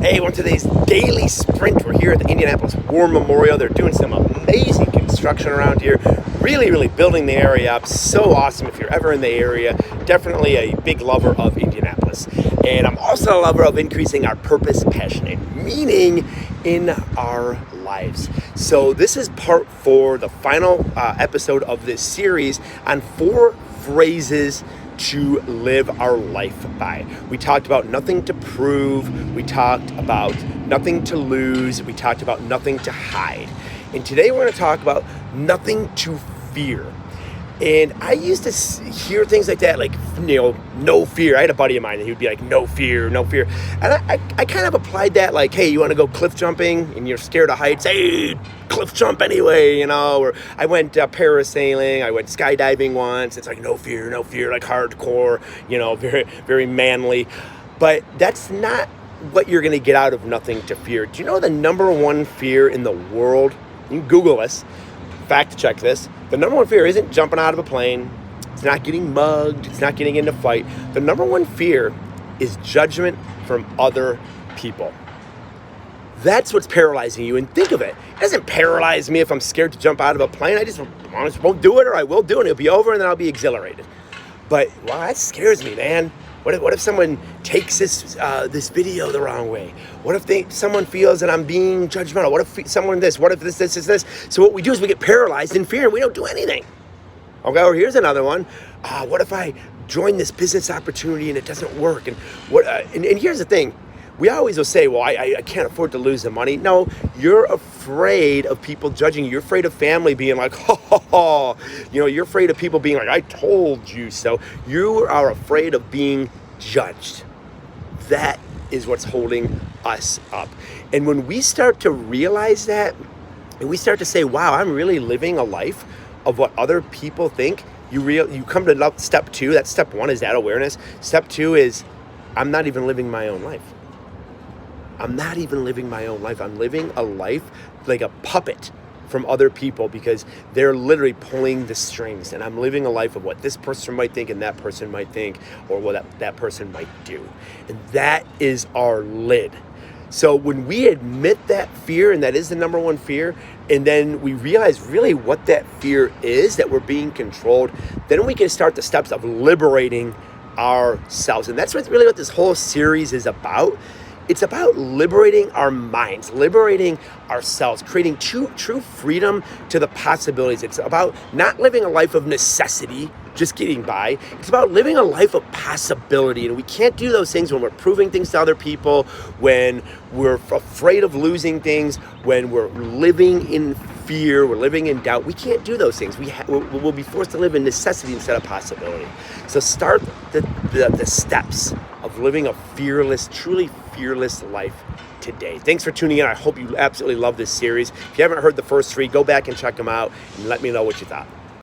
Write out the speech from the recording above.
Hey, on today's daily sprint, we're here at the Indianapolis War Memorial. They're doing some amazing construction around here, really building the area up. So awesome. If you're ever in the area, definitely a big lover of Indianapolis. And I'm also a lover of increasing our purpose, passion, and meaning in our lives. So this is part 4, the final episode of this series on 4 phrases to live our life by. We talked about nothing to prove. We talked about nothing to lose. We talked about nothing to hide. And today we're going to talk about nothing to fear. And I used to hear things like that, like, no fear. I had a buddy of mine, and he would be like, no fear, no fear. And I kind of applied that, like, hey, you want to go cliff jumping and you're scared of heights? Hey, cliff jump anyway, Or I went parasailing, I went skydiving once. It's like, no fear, like hardcore, very, very manly. But that's not what you're going to get out of nothing to fear. Do you know the number one fear in the world? You can Google this. Fact check this. The number one fear isn't jumping out of a plane. It's not getting mugged. It's not getting into a fight. The number one fear is judgment from other people. That's what's paralyzing you. And think of it. It doesn't paralyze me if I'm scared to jump out of a plane. I just won't do it, or I will do it, and it'll be over, and then I'll be exhilarated. But, well, that scares me, man. What if someone takes this video the wrong way? What if someone feels that I'm being judgmental? What if someone this? What if this? So what we do is we get paralyzed in fear and we don't do anything. Okay, or here's another one. What if I join this business opportunity and it doesn't work? And and here's the thing. We always will say, well, I can't afford to lose the money. No, you're afraid of people judging you. You're afraid of family being like, you're afraid of people being like, I told you so. You are afraid of being judged. That is what's holding us up. And when we start to realize that, and we start to say, wow, I'm really living a life of what other people think, you come to step 2. That's step 1 is that awareness. Step 2 is I'm not even living my own life. I'm not even living my own life. I'm living a life like a puppet from other people because they're literally pulling the strings. And I'm living a life of what this person might think and that person might think, or what that person might do. And that is our lid. So when we admit that fear, and that is the number one fear, and then we realize really what that fear is, that we're being controlled, then we can start the steps of liberating ourselves. And that's really what this whole series is about. It's about liberating our minds, liberating ourselves, creating true freedom to the possibilities. It's about not living a life of necessity, just getting by. It's about living a life of possibility. And we can't do those things when we're proving things to other people, when we're afraid of losing things, when we're living in fear, we're living in doubt. We can't do those things. We'll be forced to live in necessity instead of possibility. So start the steps of living a fearless, truly fearless life today. Thanks for tuning in. I hope you absolutely love this series. If you haven't heard the first 3, go back and check them out and let me know what you thought.